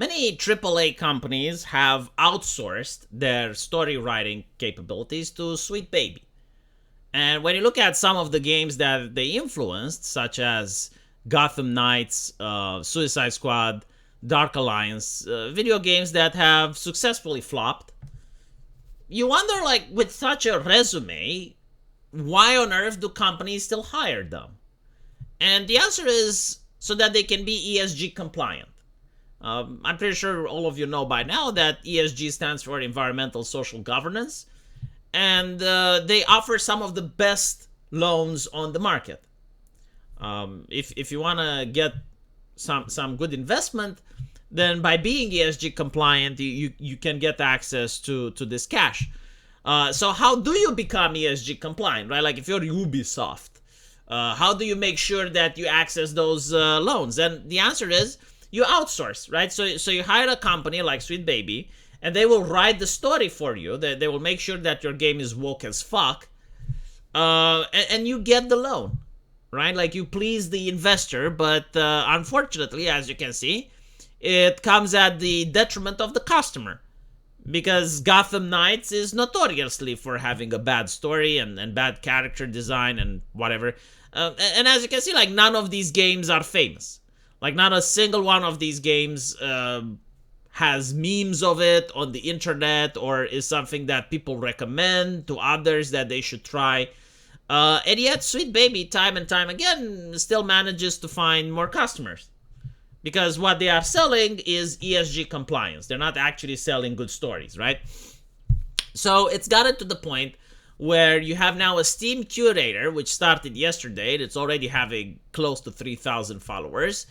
Many AAA companies have outsourced their story writing capabilities to Sweet Baby. And when you look at some of the games that they influenced, such as Gotham Knights, Suicide Squad, Dark Alliance, video games that have successfully flopped, you wonder, like, with such a resume, why on earth do companies still hire them? And the answer is so that they can be ESG compliant. I'm pretty sure all of you know by now that ESG stands for environmental social governance, and they offer some of the best loans on the market. If you want to get some good investment, then by being ESG compliant, you can get access to this cash. So how do you become ESG compliant, right? Like if you're Ubisoft, how do you make sure that you access those loans? And the answer is you outsource, right? So you hire a company like Sweet Baby, and they will write the story for you. They will make sure that your game is woke as fuck, and you get the loan, right? Like you please the investor, but unfortunately, as you can see, it comes at the detriment of the customer. Because Gotham Knights is notoriously for having a bad story and bad character design and whatever. And as you can see, like none of these games are famous. Like not a single one of these games has memes of it on the internet or is something that people recommend to others that they should try. And yet Sweet Baby, time and time again, still manages to find more customers. Because what they are selling is ESG compliance. They're not actually selling good stories, right? So it's gotten to the point where you have now a Steam Curator, which started yesterday. It's already having close to 3,000 followers.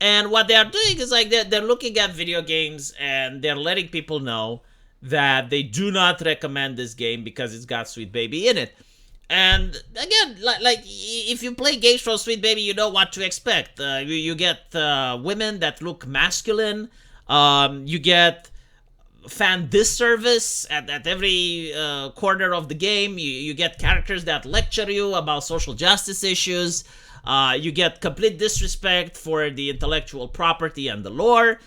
And what they are doing is like they're looking at video games and they're letting people know that they do not recommend this game because it's got Sweet Baby in it. And again, like if you play games from Sweet Baby, you know what to expect. You get women that look masculine. You get fan disservice at every corner of the game. You get characters that lecture you about social justice issues. You get complete disrespect for the intellectual property and the lore.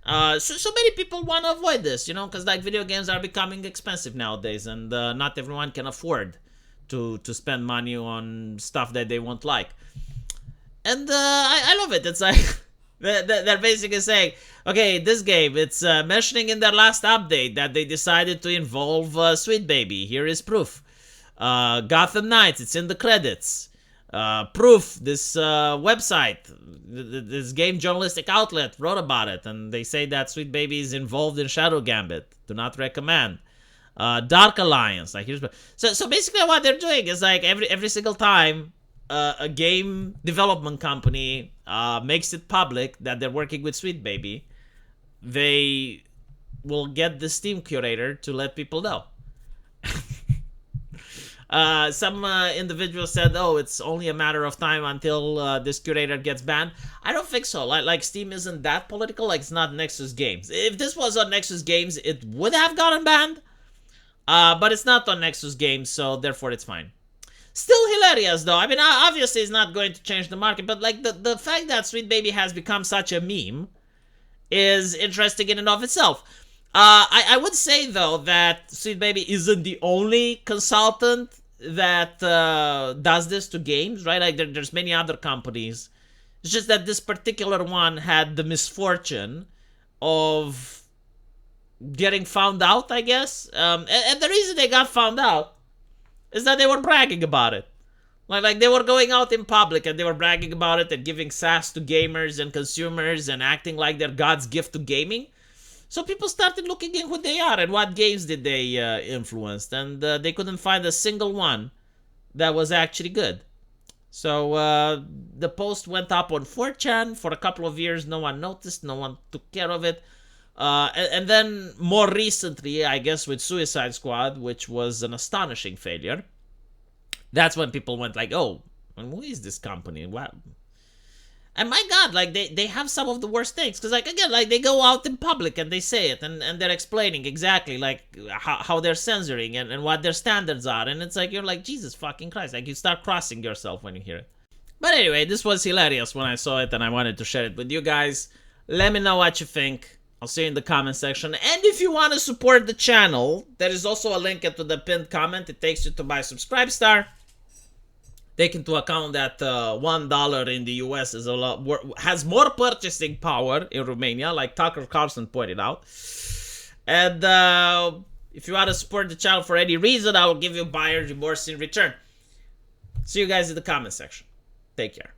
So many people want to avoid this, you know, because like video games are becoming expensive nowadays, and not everyone can afford to spend money on stuff that they won't like. And I love it. It's like they're basically saying, okay, this game, it's mentioning in their last update that they decided to involve Sweet Baby. Here is proof. Gotham Knights, it's in the credits. Proof, this website, this game journalistic outlet wrote about it, and they say that Sweet Baby is involved in Shadow Gambit. Do not recommend. Dark Alliance, like here's so basically what they're doing is like every single time a game development company makes it public that they're working with Sweet Baby, they will get the Steam Curator to let people know. Some individual said, oh, it's only a matter of time until this curator gets banned. I don't think so. Like Steam isn't that political. Like it's not Nexus Games. If this was on Nexus Games, it would have gotten banned. But it's not on Nexus Games, so therefore it's fine. Still hilarious, though. I mean, obviously it's not going to change the market, but like the fact that Sweet Baby has become such a meme is interesting in and of itself. I would say, though, that Sweet Baby isn't the only consultant that does this to games, right? Like there's many other companies. It's just that this particular one had the misfortune of getting found out, I guess. And the reason they got found out is that they were bragging about it. Like they were going out in public and they were bragging about it and giving sass to gamers and consumers and acting like they're God's gift to gaming. So people started looking in who they are and what games did they influence. And they couldn't find a single one that was actually good. So the post went up on 4chan. For a couple of years, no one noticed. No one took care of it. And then more recently, I guess with Suicide Squad, which was an astonishing failure, that's when people went like, oh, who is this company? Wow. And my God, like they have some of the worst things. Because like, again, like they go out in public and they say it and they're explaining exactly like how they're censoring and what their standards are. And it's like, you're like, Jesus fucking Christ. Like you start crossing yourself when you hear it. But anyway, this was hilarious when I saw it and I wanted to share it with you guys. Let me know what you think. I'll see you in the comment section. And if you want to support the channel, there is also a link into the pinned comment. It takes you to my subscribe star. Take into account that $1 in the US is has more purchasing power in Romania, like Tucker Carlson pointed out. And if you want to support the channel for any reason, I will give you buyer's remorse in return. See you guys in the comment section. Take care.